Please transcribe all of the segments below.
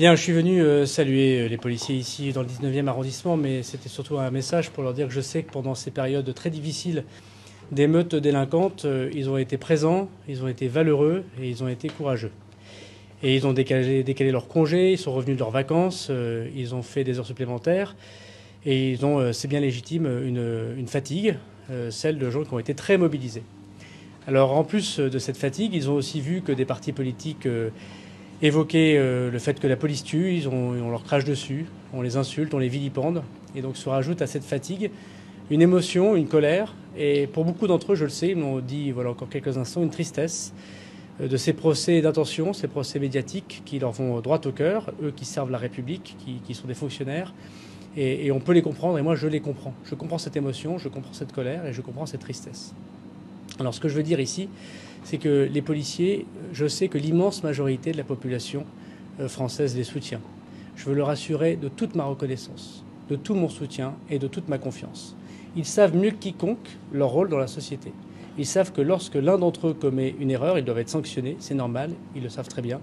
Bien, je suis venu saluer les policiers ici dans le 19e arrondissement, mais c'était surtout un message pour leur dire que je sais que pendant ces périodes très difficiles d'émeutes délinquantes, ils ont été présents, ils ont été valeureux et ils ont été courageux. Et ils ont décalé leurs congés, ils sont revenus de leurs vacances, ils ont fait des heures supplémentaires et ils ont, c'est bien légitime, une fatigue, celle de gens qui ont été très mobilisés. Alors en plus de cette fatigue, ils ont aussi vu que des partis politiques évoquaient le fait que la police tue, on leur crache dessus, on les insulte, on les vilipende. Et donc se rajoute à cette fatigue une émotion, une colère. Et pour beaucoup d'entre eux, je le sais, ils m'ont dit voilà encore quelques instants, une tristesse de ces procès d'intention, ces procès médiatiques qui leur vont droit au cœur, eux qui servent la République, qui sont des fonctionnaires. Et on peut les comprendre, et moi je les comprends. Je comprends cette émotion, je comprends cette colère et je comprends cette tristesse. Alors ce que je veux dire ici, c'est que les policiers, je sais que l'immense majorité de la population française les soutient. Je veux leur assurer de toute ma reconnaissance, de tout mon soutien et de toute ma confiance. Ils savent mieux que quiconque leur rôle dans la société. Ils savent que lorsque l'un d'entre eux commet une erreur, ils doivent être sanctionnés, c'est normal, ils le savent très bien.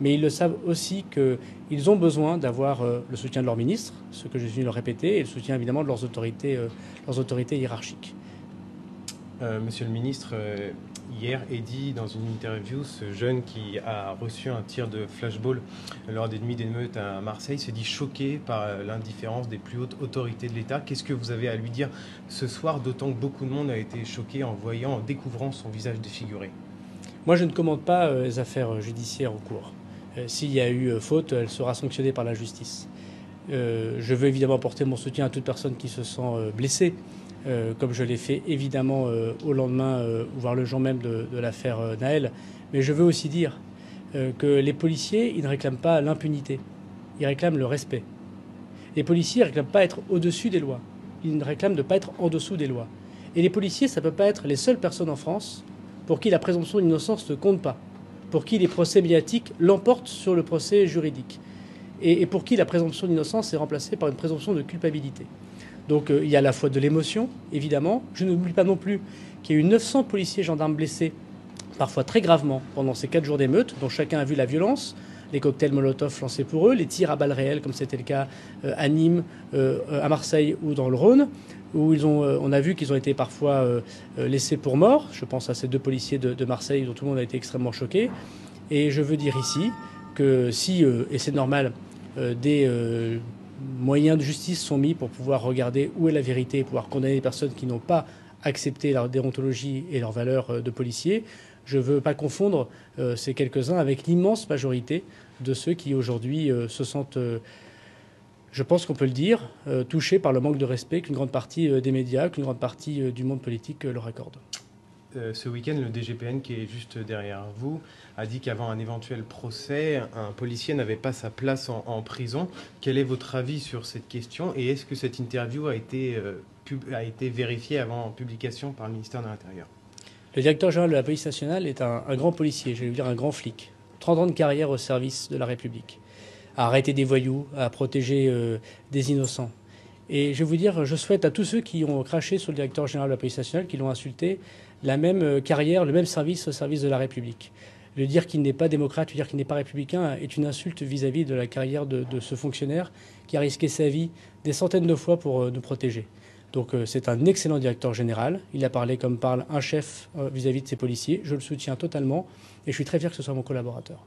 Mais ils le savent aussi qu'ils ont besoin d'avoir le soutien de leur ministre, ce que je suis venu leur répéter, et le soutien évidemment de leurs autorités hiérarchiques. Monsieur le ministre, hier, Eddy, dans une interview, ce jeune qui a reçu un tir de flashball lors des nuits d'émeute à Marseille, se dit choqué par l'indifférence des plus hautes autorités de l'État. Qu'est-ce que vous avez à lui dire ce soir, d'autant que beaucoup de monde a été choqué en découvrant son visage défiguré? Moi, je ne commande pas les affaires judiciaires en cours. S'il y a eu faute, elle sera sanctionnée par la justice. Je veux évidemment apporter mon soutien à toute personne qui se sent blessée, comme je l'ai fait évidemment au lendemain, voire le jour même de l'affaire Nahel. Mais je veux aussi dire que les policiers, ils ne réclament pas l'impunité, ils réclament le respect. Les policiers ne réclament pas être au-dessus des lois, ils ne réclament de ne pas être en dessous des lois. Et les policiers, ça ne peut pas être les seules personnes en France pour qui la présomption d'innocence ne compte pas, pour qui les procès médiatiques l'emportent sur le procès juridique, et pour qui la présomption d'innocence est remplacée par une présomption de culpabilité. Donc il y a à la fois de l'émotion, évidemment. Je n'oublie pas non plus qu'il y a eu 900 policiers et gendarmes blessés, parfois très gravement, pendant ces 4 jours d'émeute, dont chacun a vu la violence, les cocktails Molotov lancés pour eux, les tirs à balles réelles, comme c'était le cas à Nîmes, à Marseille ou dans le Rhône, où on a vu qu'ils ont été parfois laissés pour morts. Je pense à ces 2 policiers de Marseille dont tout le monde a été extrêmement choqué. Et je veux dire ici que si, et c'est normal, des moyens de justice sont mis pour pouvoir regarder où est la vérité et pouvoir condamner les personnes qui n'ont pas accepté leur déontologie et leurs valeurs de policiers. Je ne veux pas confondre ces quelques-uns avec l'immense majorité de ceux qui aujourd'hui se sentent, je pense qu'on peut le dire, touchés par le manque de respect qu'une grande partie des médias, qu'une grande partie du monde politique leur accorde. Ce week-end, le DGPN, qui est juste derrière vous, a dit qu'avant un éventuel procès, un policier n'avait pas sa place en prison. Quel est votre avis sur cette question et est-ce que cette interview a été vérifiée avant publication par le ministère de l'Intérieur? Le directeur général de la police nationale est un grand policier, je vais dire un grand flic. 30 ans de carrière au service de la République, à arrêter des voyous, à protéger des innocents. Et je vais vous dire, je souhaite à tous ceux qui ont craché sur le directeur général de la police nationale, qui l'ont insulté, la même carrière, le même service au service de la République. Le dire qu'il n'est pas démocrate, le dire qu'il n'est pas républicain est une insulte vis-à-vis de la carrière de ce fonctionnaire qui a risqué sa vie des centaines de fois pour nous protéger. Donc c'est un excellent directeur général. Il a parlé comme parle un chef vis-à-vis de ses policiers. Je le soutiens totalement et je suis très fier que ce soit mon collaborateur.